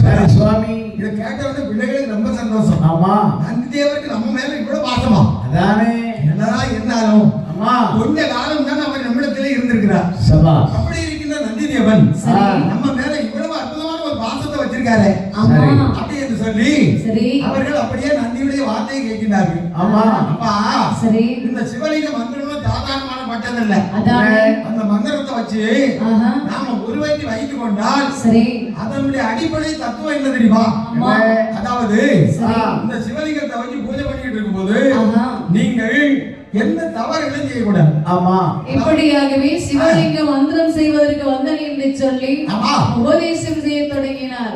சரி சுவாமி. இதை கேட்ட வந்து பிள்ளைகளுக்கு ரொம்ப சந்தோஷம். ஆமா. நந்தி தேவருக்கு நம்ம மேல இவ்வளவு பாசமா? அதானே. என்னதான் இருந்தாலும் ஆமா கொஞ்ச காலம் தான் அவர் நம்மிடத்திலே இருந்திருக்கிறார். சபா. அப்படி இருக்கின்ற நந்தி தேவன் நம்ம மேல இவ்வளவு அற்புதமான ஒரு பாசத்தை வச்சிருக்காரு. அப்படி என்று சொல்லி அவர்கள் அப்படியே நந்தியுடைய வார்த்தையை கேட்கிறார்கள். ஆமா. அப்பா இந்த சிவலிங்க மந்திரம் சாதாரணமான பட்டதல்ல. அந்த மந்திரத்தை வச்சு நாம உருவாக்கி வைத்துக் கொண்டால் அதனுடைய அடிப்படை தத்துவம் என்ன தெரியுமா? அதாவது இந்த சிவலிங்கத்தை வச்சு பூஜை பண்ணிட்டு இருக்கும் போது நீங்கள் எந்த தவறுகளும் செய்யக்கூடாது. ஆமா. இப்படியாகவே சிவலிங்க மந்திரம் செய்வதற்கு வந்தன் என்று சொல்லி உபதேசம் செய்ய தொடங்கினார்.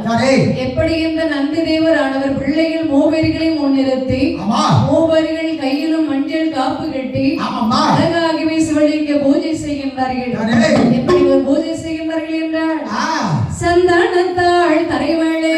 எப்படி இந்த நந்தி தேவர் ஆனவர் பிள்ளைகள் மூவர்களை முன்னிறுத்தி மூவர்கள் கையிலும் மஞ்சள் காப்பு கட்டி அழகாகவே சிவலிங்க பூஜை செய்கின்றார்கள். எப்படி ஒரு பூஜை செய்கின்றார்கள் என்றால் சந்தானத்தாள் தரைவளே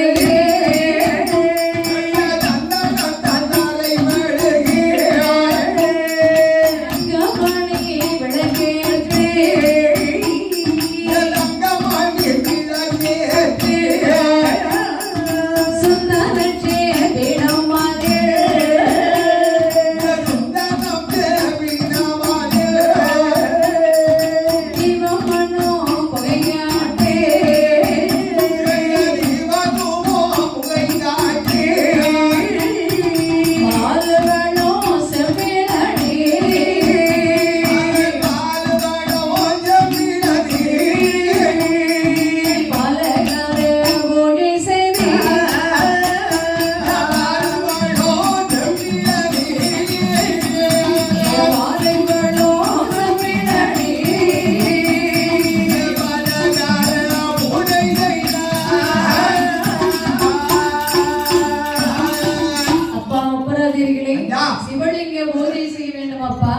சிவலிங்க பூஜை செய்ய வேண்டும். அப்பா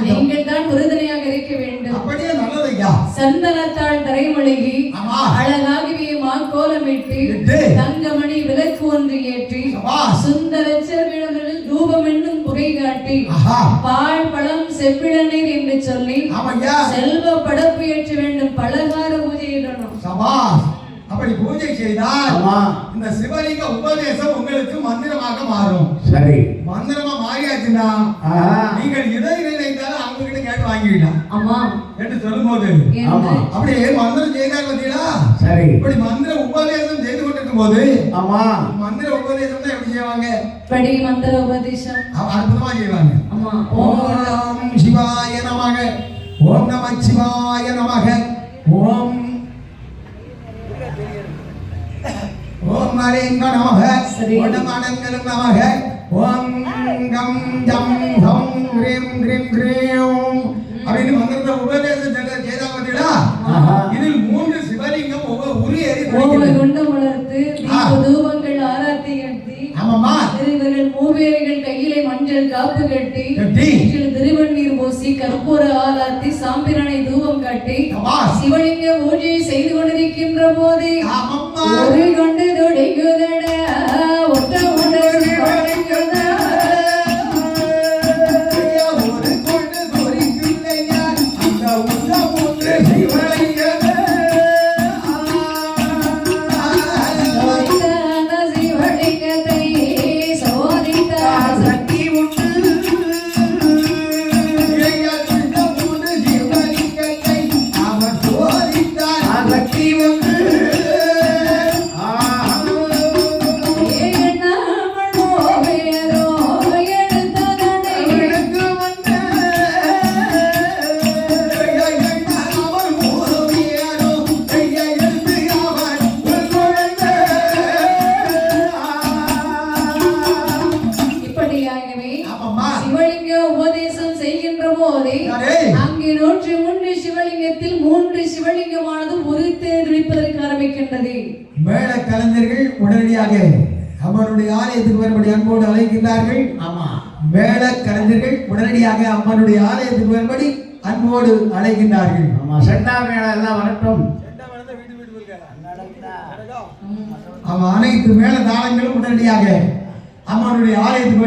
நீங்கள் தான் உறுதுணையாக இருக்க வேண்டும். சந்தனத்தால் தரைமொழிகி அழகாகவே மாக்கோலமிட்டு தங்கமணி விளக்கு ஒன்று ஏற்றி சுந்தர செல்விடமில் தூபம் என்னும் புகை காட்டி பால் பழம் செப்பிடநீர் என்று சொல்லி செல்வ படப்பு ஏற்ற வேண்டும். பலகார பூஜை இடணும். அப்படி பூஜை செய்தால் இந்த சிவலிங்க உபதேசம் உங்களுக்கு மந்திரமாக மாறும். சரி. மந்திரமா மாறியாச்சுன்னா நீங்கள் இதை நினைத்தாலும் அவங்க கிட்ட கேட்டு வாங்கிடலாம். ஆமா என்று சொல்லும்போது அப்படியே மந்திரம் செய்தால் பார்த்தீங்களா? சரி. இப்படி மந்திர உபதேசம் செய்து கொண்டிருக்கும் போது மந்திர உபதேசம் தான் எப்படி செய்வாங்க? படி மந்திர உபதேசம் அற்புதமா செய்வாங்க. ஓம் சிவாய நமக, ஓம் நம சிவாய நமக, ஓம் ஓம் ஹரிங்க நமக, ஓம் அனங்கலம் நமக, ஓம் கம் ஜம் ஹம் க்ரீம் க்ரீம் க்ரீம் அப்படின்னு மந்திரத்தை உபதேசம் செய்தா பார்த்தீங்களா? இதில் 3 சிவலிங்கம் உரு ஏறி குண்டம் வளர்த்து தூபங்கள் ஆராத்தி கட்டி இவர்கள் மூவேர்கள் கையிலே மஞ்சள் காப்பு கட்டி திருவண்ணீர் பூசி கற்பூர ஆராத்தி சாம்பிராணி தூபம் காட்டி சிவலிங்க பூஜை செய்து கொண்டிருக்கின்ற போதே ஒரு கொண்டு தொடைக்குதட ஒட்ட ஒன்று சிவலிங்க உபதேசம் செய்கின்ற போதே அங்கே 103 சிவலிங்கத்தில் 3 சிவலிங்கமானது உருத்தெரிப்பதற்கு ஆரம்பிக்கின்றது. மேள கலைஞர்கள் உடனடியாக அம்மனுடைய ஆலயத்துக்கு வரும்படி அன்போடு அழைக்கின்றார்கள். ஆமா, மேள கலைஞர்கள் உடனடியாக அம்மனுடைய ஆலயத்துக்கு வரும்படி அன்போடு அழைக்கின்றார்கள். ஆமா, செண்டா மேளம் எல்லாம் வரட்டும். அனைத்து மேள தாளங்களும் உடனடியாக அம்மனுடைய ஆலயத்துக்கு